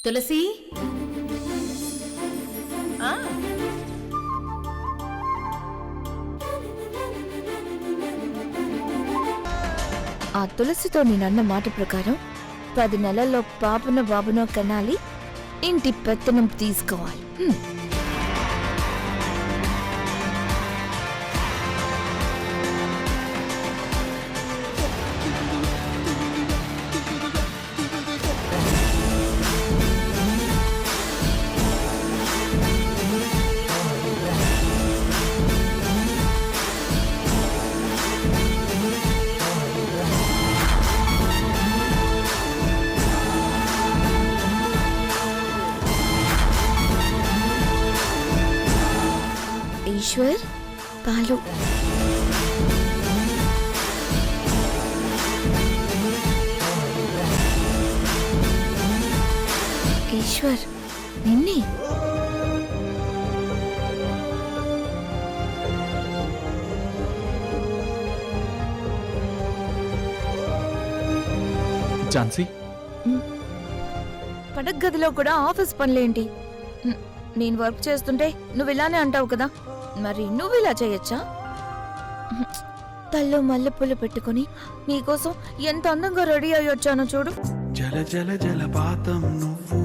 తులసి ఆ తులసితో నేనన్న మాట ప్రకారం 10 నెలల్లో పాపనో బాబునో కనాలి, ఇంటి పెత్తనం తీసుకోవాలి. ఈశ్వర్, పాలు. ఈశ్వర్, నిన్నే. ఝాన్సీ, పడక గదిలో కూడా ఆఫీస్ పనులేంటి? నేను వర్క్ చేస్తుంటే నువ్వు ఇలానే అంటావు కదా, మరి నువ్వు ఇలా చేయొచ్చా? తల్లో మల్లెపూలు పెట్టుకుని నీకోసం ఎంత అందంగా రెడీ అయ్యి వచ్చానో చూడు. జల జల జలపాతం నువ్వు,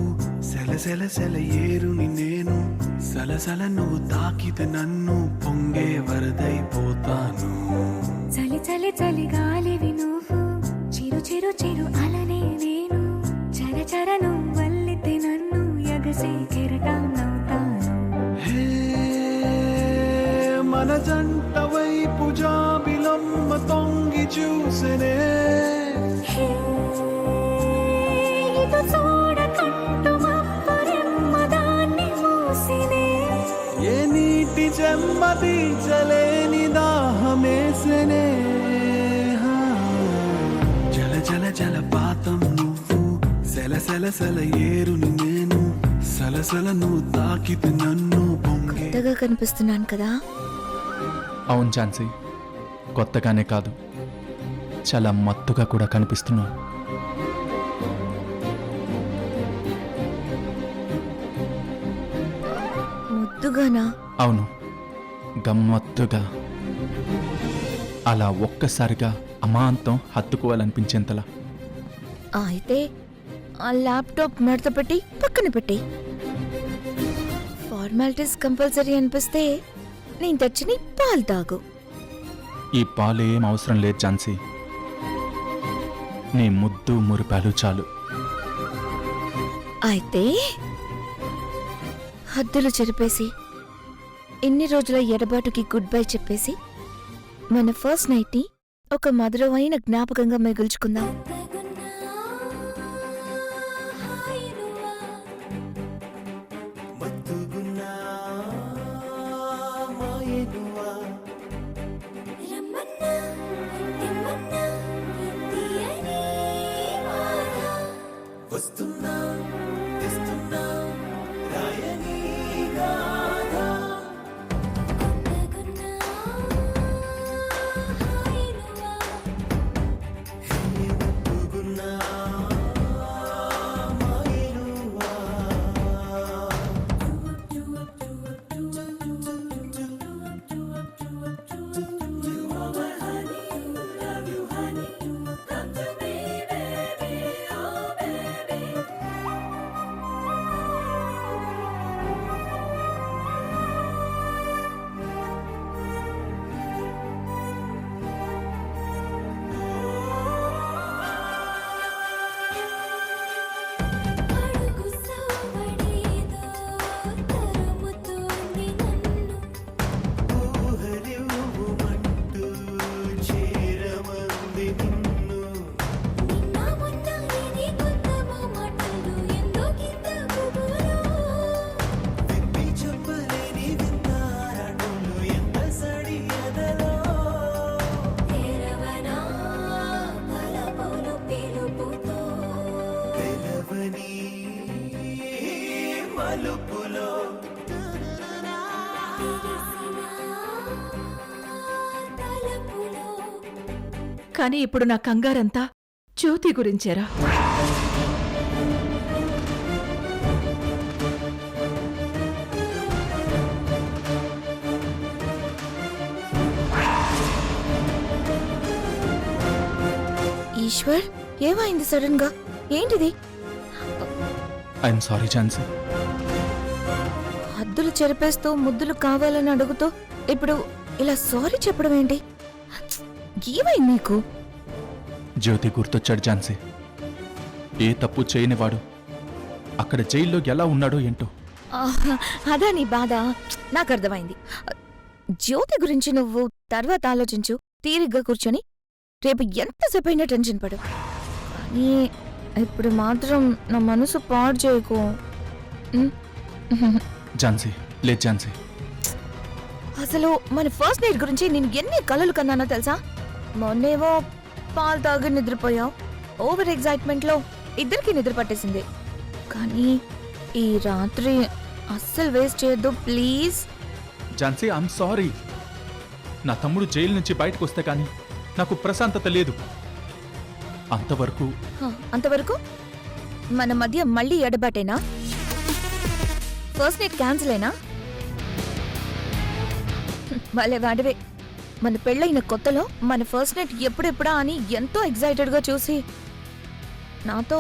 సెల సెల సెల ఏరుని నేను, సలసల నువ్వు తాకితే నన్ను పొంగే వరదైపోతాను. చలి చలి చలి గాలివి నువ్వు, చిరు చిరు చిరు అలనే నేను, చర చర నువ్వు వల్లితే నన్ను ఎగసే కెరటం నవ్వుతాను. హే మన జంట వైపు జాబిలమ్మ తొంగి చూసెనే, ఇటు చూడకంటూ మబ్బరెమ్మ దాన్ని మూసినే, ఏ నీటి చెమ్మ తీర్చలేని దాహమేసెనే. జల జల జలపాతం నువ్వు, సెల సెల సెల ఏరుని నేను, సలసల నువ్వు తాకితే నన్ను పొంగే. కొత్తగా కనిపిస్తున్నాను కదా? అవును ఝాన్సీ, కొత్తగానే కాదు, చాలా మత్తుగా కూడా కనిపిస్తున్నావు. ముద్దుగానా? అవును, గమ్మత్తుగా. అలా ఒక్కసారిగా అమాంతం హత్తుకోవాలనిపించేంతలా. అయితే ఆ ల్యాప్టాప్ మడత పెట్టి పక్కన పెట్టి, ఫార్మాలిటీస్ కంపల్సరీ అనిపిస్తే నేను తెచ్చి పాలు తాగు. ఈ పాలు ఏం అవసరం లేదు ఝాన్సీ, నీ ముద్దు మురిపాలు చాలు. అయితే హద్దులు చెరిపేసి, ఇన్ని రోజుల ఎడబాటుకి గుడ్ బై చెప్పేసి, మన ఫస్ట్ నైట్ ని ఒక మధురమైన జ్ఞాపకంగా మిగుల్చుకుందాం. వస్తున్నా తెస్తున్నా రాయని గాథ. ముద్దుగున్నా మాయనువా. కానీ ఇప్పుడు నా కంగారంతా జ్యోతి గురించేరా. ఈశ్వర్ ఏమైంది సడన్ గా? ఏంటిది? I'm sorry Jhansi. హద్దులు చెరిపేస్తూ ముద్దులు కావాలని అడుగుతూ ఇప్పుడు ఇలా సారీ చెప్పడం ఏంటి? ఏమైంది నీకు? జ్యోతి గుర్తొచ్చాడు ఝాన్సీ. ఏ తప్పు చేయనివాడు అక్కడ జైల్లో ఎలా ఉన్నాడో ఏంటో. ఆహా, అదా నీ బాధ? నాకు అర్థమైంది. జ్యోతి గురించి నువ్వు తర్వాత ఆలోచించు. తీరిగ్గా కూర్చొని రేపు ఎంతసేపు అయినా టెన్షన్ పడు. కానీ ఇప్పుడు మాత్రం నా మనసు పాడు చేయకు. ఝాన్సీ లేదు ఝాన్సీ. అసలు మన ఫస్ట్ నైట్ గురించి నేను ఎన్ని కలలు కన్నానో తెలుసా? మొన్నేవో పాలు తాగి నిద్రపోయావు. ఓవర్ ఎగ్జైట్మెంట్ లో ఇద్దరికి నిద్ర పట్టేసింది. కానీ ఈ రాత్రి అస్సలు వేస్ట్ చేయొద్దు ప్లీజ్. Jhansi I'm sorry. నా తమ్ముడు జైలు నుంచి బయటకు వస్తే కానీ నాకు ప్రశాంతత లేదు. అంతవరకు మన మధ్య మళ్ళీ ఎడబాటేనా? ఫస్ట్ నైట్ క్యాన్సిల్ అయినా? భలే వాడివే. మన పెళ్ళైన కొత్తలో మన ఫస్ట్ నైట్ ఎప్పుడెప్పుడా అని ఎంతో ఎగ్జైటెడ్గా చూసి నాతో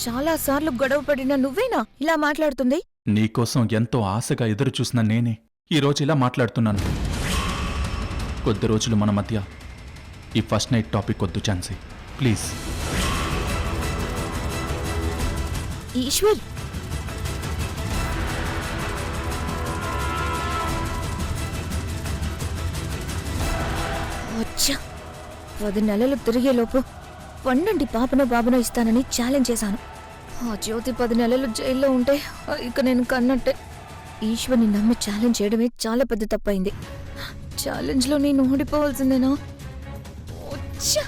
చాలా సార్లు గొడవ పడిన నువ్వేనా ఇలా మాట్లాడుతుంది? నీకోసం ఎంతో ఆశగా ఎదురు చూసిన నేనే ఈరోజు ఇలా మాట్లాడుతున్నాను. కొద్ది రోజులు మన మధ్య ఈ ఫస్ట్ నైట్ టాపిక్ వద్దు ఝాన్సీ ప్లీజ్. ఈశ్వర్, వచ్చా 10 నెలలు తిరిగేలోపు 12 పాపనో బాబునో ఇస్తానని ఛాలెంజ్ చేశాను. ఆ జ్యోతి 10 నెలలు జైల్లో ఉంటే ఇక నేను కన్నట్టే. ఈశ్వర్ని నమ్మి ఛాలెంజ్ చేయడమే చాలా పెద్ద తప్పైంది. ఛాలెంజ్లో నేను ఓడిపోవాల్సిందేనా? వచ్చా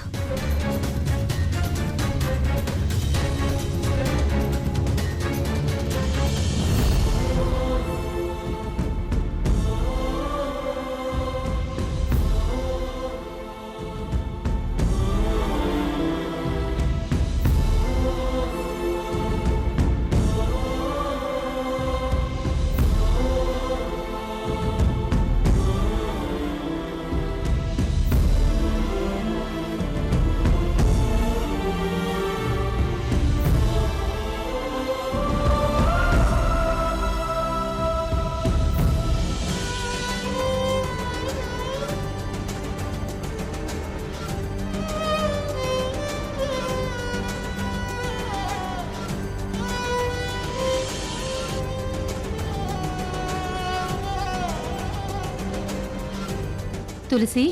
తులసి,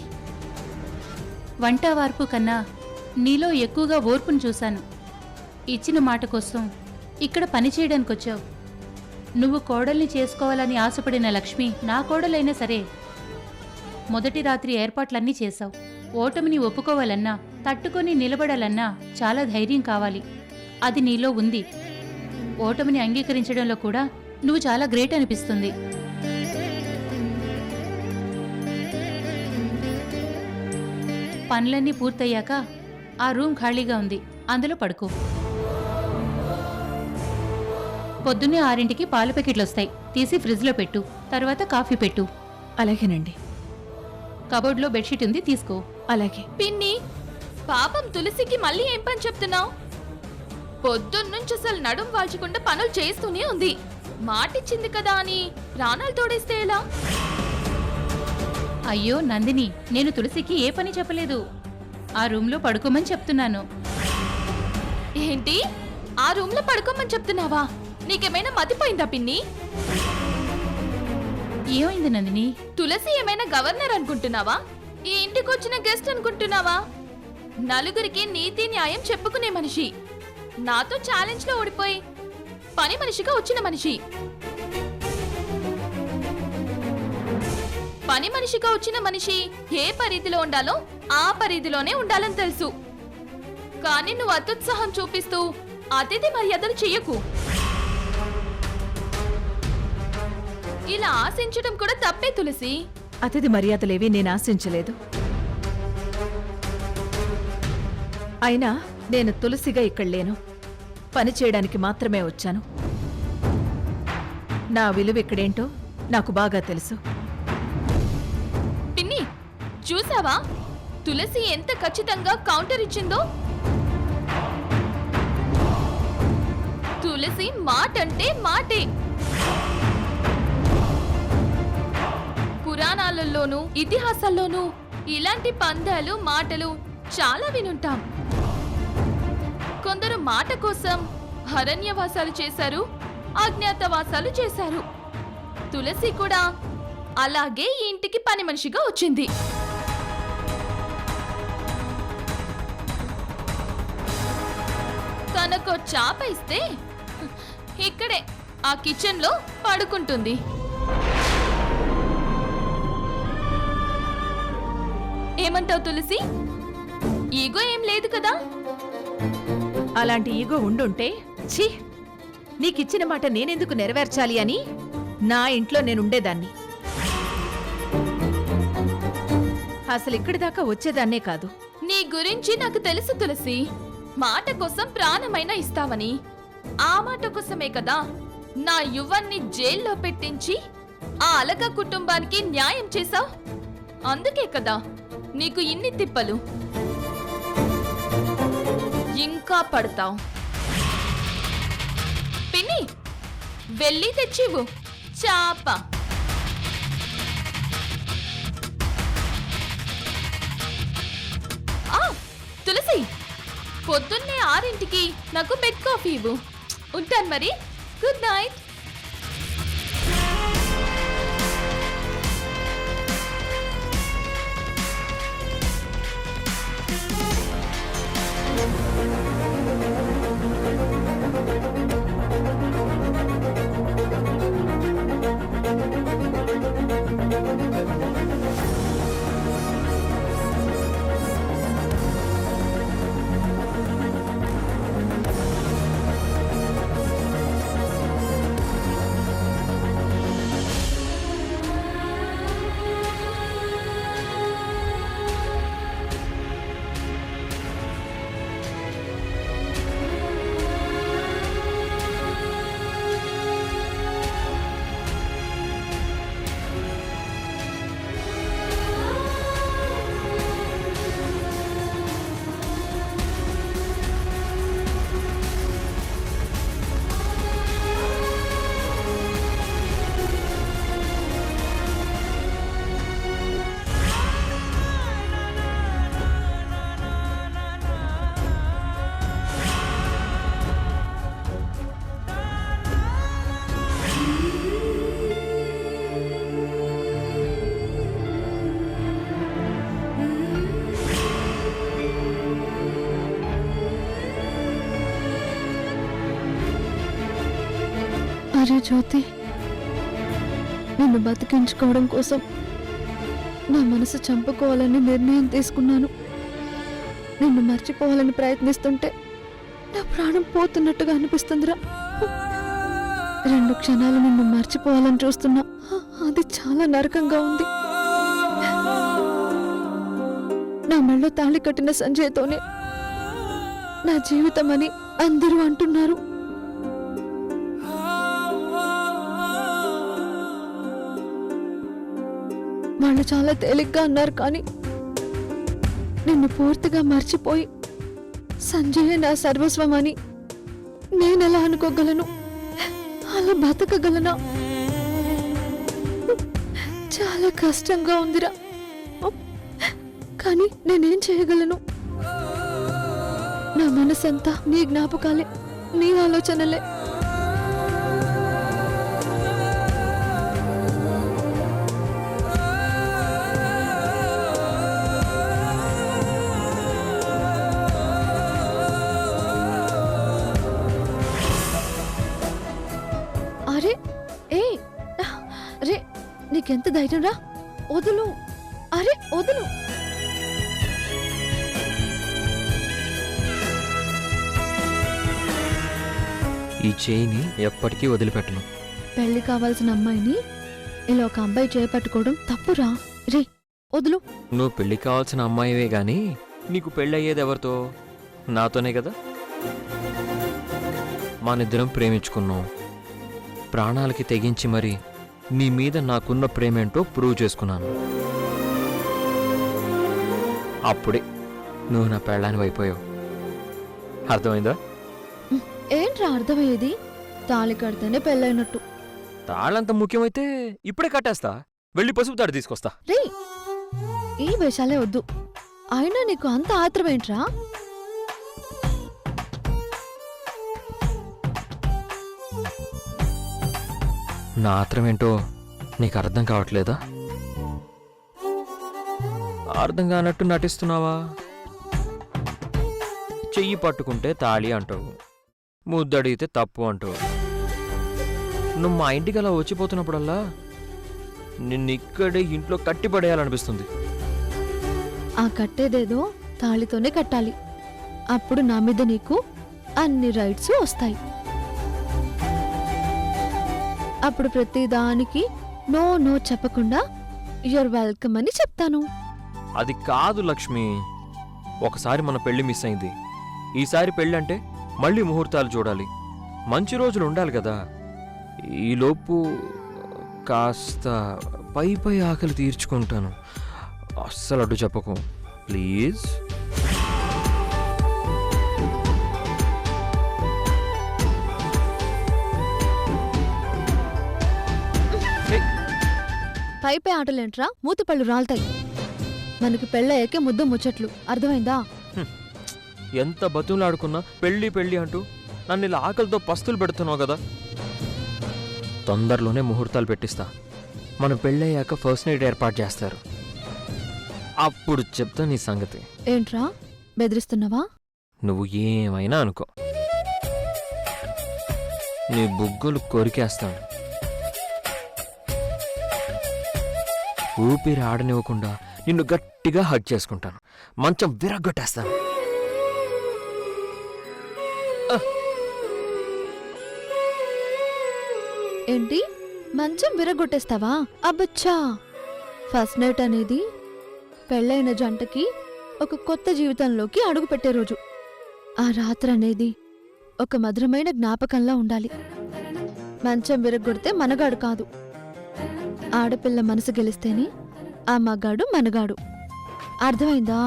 వంట వార్పు కన్నా నీలో ఎక్కువగా ఓర్పును చూశాను. ఇచ్చిన మాట కోసం ఇక్కడ పని చేయడానికి వచ్చావు. నువ్వు కోడల్ని చేసుకోవాలని ఆశపడిన లక్ష్మి నా కోడలైనా సరే మొదటి రాత్రి ఏర్పాట్లన్నీ చేశావు. ఓటమిని ఒప్పుకోవాలన్నా తట్టుకొని నిలబడాలన్నా చాలా ధైర్యం కావాలి. అది నీలో ఉంది. ఓటమిని అంగీకరించడంలో కూడా నువ్వు చాలా గ్రేట్ అనిపిస్తుంది. పనులన్నీ పూర్తయ్యాక ఆ రూమ్ ఖాళీగా ఉంది, అందులో పడుకో. పొద్దున్నే 6ంటికి పాల ప్యాకెట్లు వస్తాయి, తీసి ఫ్రిడ్జ్లో పెట్టు. తర్వాత కాఫీ పెట్టు. అలాగేనండి. కబోర్డ్లో బెడ్షీట్ ఉంది, తీసుకో. అలాగే. పిన్ని, పాపం తులసికి మళ్ళీ ఏం పని చెప్తున్నావు? పొద్దున్నుంచి అసలు నడుం వాల్చకుండా పనులు చేస్తూనే ఉంది. మాటిచ్చింది కదా అని ప్రాణాలు తోడేస్తే ఎలా? అయ్యో నందిని, నేను తులసికి ఏ పని చెప్పలేదు. ఆ రూమ్లో పడుకోమని చెప్తున్నాను. ఏంటి? ఆ రూమ్ లో పడుకోమని చెప్తున్నావా? నీకేమైనా మతిపోయిందా పిన్ని? ఏమైంది నందిని? తులసి ఏమైనా గవర్నర్ అనుకుంటున్నావా? ఈ ఇంటికి వచ్చిన గెస్ట్ అనుకుంటున్నావా? నలుగురికి నీతి న్యాయం చెప్పుకునే మనిషి. నాతో ఛాలెంజ్ లో ఓడిపోయి పని మనిషిగా వచ్చిన మనిషి. పని మనిషిగా వచ్చిన మనిషి ఏ పరిధిలో ఉండాలో ఆ పరిధిలోనే ఉండాలని తెలుసు. కానీ నువ్వు అత్యుత్సాహం చూపిస్తూ అతిథి మర్యాదలు చెయ్యకు. ఇలా ఆశించడం కూడా తప్పే తులసి. అతిథి మర్యాదలేవి నేను ఆశించలేదు. అయినా నేను తులసిగా ఇక్కడ లేను. పని చేయడానికి మాత్రమే వచ్చాను. నా విలువ ఇక్కడేంటో నాకు బాగా తెలుసు. పిన్ని, చూసావా తులసి ఎంత ఖచ్చితంగా కౌంటర్ ఇచ్చిందో? తులసి మాట అంటే మాటే. పురాణాలలోనూ ఇతిహాసాల్లోనూ ఇలాంటి పందాలు మాటలు చాలా వినుంటాం. కొందరు మాట కోసం అరణ్యవాసాలు చేశారు, అజ్ఞాతవాసాలు చేశారు. తులసి కూడా అలాగే ఈ ఇంటికి పని మనిషిగా వచ్చింది. తనకు చాప ఇస్తే ఇక్కడే ఆ కిచెన్ లో పడుకుంటుంది. ఏమంటావు తులసి? ఈగో ఏం లేదు కదా? అలాంటి ఈగో ఉండుంటే ఛీ, నీకిచ్చిన మాట నేనెందుకు నెరవేర్చాలి అని నా ఇంట్లో నేనుండేదాన్ని. అసలు ఇక్కడి దాకా వచ్చేదాన్నే కాదు. నీ గురించి నాకు తెలుసు తులసి. మాట కోసం ప్రాణమైనా ఇస్తావని. ఆ మాట కోసమే కదా నా యువన్ని జైల్లో పెట్టించి ఆ అలక కుటుంబానికి న్యాయం చేశావు. అందుకే కదా నీకు ఇన్ని తిప్పలు. ఇంకా పడతావు. పిన్ని, వెళ్ళి తెచ్చివు చాప. తులసి, పొద్దున్నే 6ంటికి నాకు బెడ్ కాఫీ ఇవ్వు. ఉంటాను మరి. Good night. అరే జ్యోతి, నిన్ను బతికించుకోవడం కోసం నా మనసు చంపుకోవాలని నిర్ణయం తీసుకున్నాను. నిన్ను మర్చిపోవాలని ప్రయత్నిస్తుంటే నా ప్రాణం పోతున్నట్టుగా అనిపిస్తుందిరా. 2 క్షణాలు నిన్ను మర్చిపోవాలని చూస్తున్నా. అది చాలా నరకంగా ఉంది. నా మెళ్ళో తాళి కట్టిన సంజయ్తోనే నా జీవితం అని అందరూ అంటున్నారు. వాళ్ళు చాలా తేలిగ్గా అన్నారు, కానీ నిన్ను పూర్తిగా మర్చిపోయి సంజయ్ నా సర్వస్వం అని నేనెలా అనుకోగలను? అలా బతకగలనా? చాలా కష్టంగా ఉందిరా. కానీ నేనేం చేయగలను? నా మనసంతా నీ జ్ఞాపకాలే, నీ ఆలోచనలే. అరే ఏ అరే, నీకెంత ధైర్యం రా? వదులు. అరే వదులు. ఈ చేయిని ఎప్పటికీ వదిలిపెట్టను. పెళ్లి కావాల్సిన అమ్మాయిని ఇలా ఒక అబ్బాయి చేపట్టుకోవడం తప్పురా. రే వదులు. నువ్వు పెళ్లి కావాల్సిన అమ్మాయివే గాని నీకు పెళ్ళయ్యేది ఎవరితో? నాతోనే కదా. మనిద్దరం ప్రేమించుకున్నాం. ప్రాణాలకి తెగించి మరి నీ మీద నాకున్న ప్రేమేంటో ప్రూవ్ చేసుకున్నాను. అప్పుడే నువ్వు నా పెళ్ళాన్ని అయిపోయావు. అర్థమైందా? ఏంట్రా అర్థమయ్యేది? తాళి కడితేనే పెళ్ళైనట్టు. తాళంత ముఖ్యమైతే ఇప్పుడే కట్టేస్తా. వెళ్ళి పసుపు తాడు తీసుకొస్తా. రే, ఈ వేషాలే వద్దు. అయినా నీకు అంత ఆత్రమేంట్రా? నా ఆత్రమేంటో నీకు అర్థం కావట్లేదా? అర్థం కానట్టు నటిస్తున్నావా? చెయ్యి పట్టుకుంటే తాళి అంటావు, ముద్దడిగితే తప్పు అంటావు. నువ్వు మా ఇంటికి అలా వచ్చిపోతున్నప్పుడల్లా నిన్నిక్కడే ఇంట్లో కట్టిపడేయాలనిపిస్తుంది. ఆ కట్టేదేదో తాళితోనే కట్టాలి. అప్పుడు నా మీద నీకు అన్ని రైట్స్ వస్తాయి. అప్పుడు ప్రతి దానికి నో నో చెప్పకుండా యూర్ వెల్కమ్ అని చెప్తాను. అది కాదు లక్ష్మి. ఒకసారి మన పెళ్లి మిస్ అయింది. ఈసారి పెళ్ళంటే మళ్ళీ ముహూర్తాలు చూడాలి, మంచి రోజులు ఉండాలి కదా. ఈలోపు కాస్త పై పై ఆకలి తీర్చుకుంటాను. అస్సలు అడ్డు చెప్పకు ప్లీజ్. పై పై ఆటలేంట్రా, మూతిపళ్ళు రాలుతాయి. మనకి పెళ్ళయ్యాకే ముద్దు ముచ్చట్లు, అర్థమైందా? ఎంత బతులాడుకున్నా పెళ్ళి పెళ్ళి అంటూ నన్ను ఇలా ఆకలితో పస్తులు పెడుతున్నావు కదా. తొందరలోనే ముహూర్తాలు పెట్టిస్తా. మన పెళ్ళయ్యాక ఫస్ట్ నైట్ ఏర్పాటు చేస్తారు. అప్పుడు చెప్తా నీ సంగతి. ఏంట్రా బెదిరిస్తున్నావా? నువ్వు ఏమైనా అనుకో, నీ బుగ్గలు కొరికేస్తాను. ఊపిరి ఆడనివ్వకుండా నిన్ను గట్టిగా హగ్ చేసుకుంటాను. మంచం విరగ్గొట్టేస్తాను. ఏంటి, మంచం విరగొట్టేస్తావా? అబ్బచ్చా! ఫస్ట్ నైట్ అనేది పెళ్ళైన జంటకి ఒక కొత్త జీవితంలోకి అడుగు పెట్టే రోజు. ఆ రాత్రి అనేది ఒక మధురమైన జ్ఞాపకంలా ఉండాలి. మంచం విరగొడితే మనగాడు కాదు. ఆడపిల్ల మనసు గెలిస్తేనే ఆ మగాడు మనగాడు. అర్థమైందా?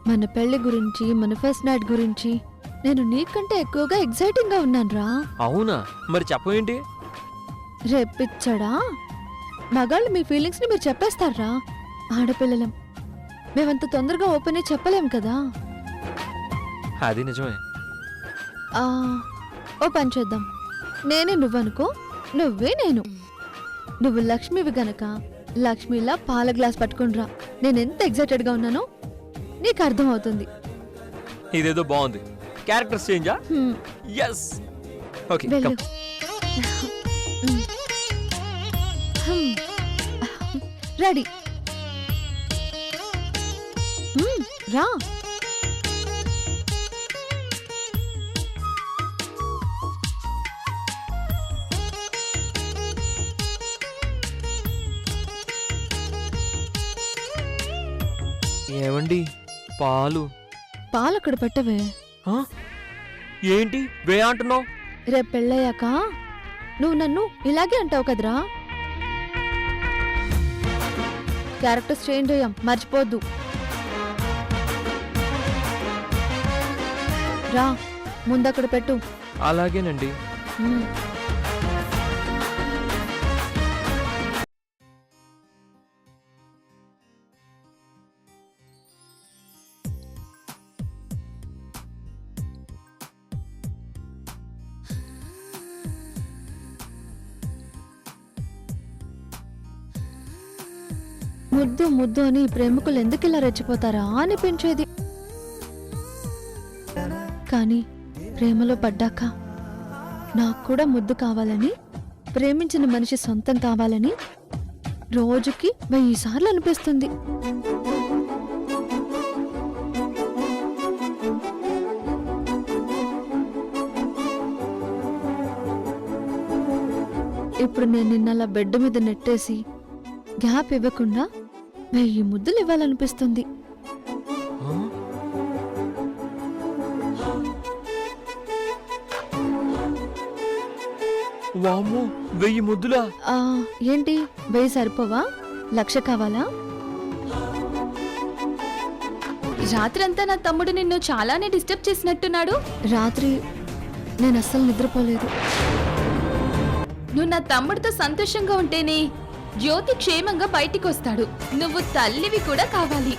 మన పెళ్లి గురించి, మన ఫస్ట్ నైట్ గురించి నేను నీకంటే ఎక్కువగా ఎక్సైటింగ్ గా ఉన్నానురా. అవునా? మరి చెప్పవేంటి? రేపిచ్చడా, మగాళ్ళు మీ ఫీలింగ్స్ ని మీరు చెప్పేస్తారా? ఆడపిల్లలం, మేమంత తొందరగా ఓపెన్ అయి చెప్పలేం కదా. అది నిజమే. ఓ పని చేద్దాం. నేనే నువ్వనుకో, నువ్వే నేను. నువ్వు లక్ష్మివి గనక లక్ష్మిలా పాల గ్లాస్ పట్టుకునిరా. నేనెంత ఎగ్జైటెడ్ గా ఉన్నానో నీకు అర్థమవుతుంది. ఇదేదో బాగుంది. క్యారెక్టర్స్ చేంజా? ఎస్. ఓకే, వెళ్ళు. రెడీ. రా. ఏమండి, పాలు? పాలక్కడ పెట్టవే. ఆ? ఏంటి వే అంటున్నావు? రేపు పెళ్ళయ్యాక నువ్వు నన్ను ఇలాగే అంటావు కదరా. క్యారెక్టర్స్ చేంజ్ అయ్యాం, మర్చిపోద్దు. రా, ముందక్కడ పెట్టు. అలాగేనండి. ముద్దు ముద్దు అని ప్రేమికులు ఎందుకు ఇలా రెచ్చిపోతారా అనిపించేది. కానీ ప్రేమలో పడ్డాక నాకు కూడా ముద్దు కావాలని, ప్రేమించిన మనిషి సొంతం కావాలని రోజుకి 1000 సార్లు అనిపిస్తుంది. ఇప్పుడు నేను నిన్నలా బెడ్ మీద నెట్టేసి గ్యాప్ ఇవ్వకుండా 1000 ముద్దులు ఇవ్వాలనిపిస్తుంది. వామ్మో, 1000 ముద్దులా? ఏంటి 1000 సరిపోవా? 1,00,000 కావాలా? రాత్రంతా నా తమ్ముడు నిన్ను చాలానే డిస్టర్బ్ చేసినట్టున్నాడు. రాత్రి నేను అస్సలు నిద్రపోలేదు. నువ్వు నా తమ్ముడితో సంతోషంగా ఉంటేనే జ్యోతి క్షేమంగా బయటికి వస్తాడు. నువ్వు తల్లివి కూడా కావాలి.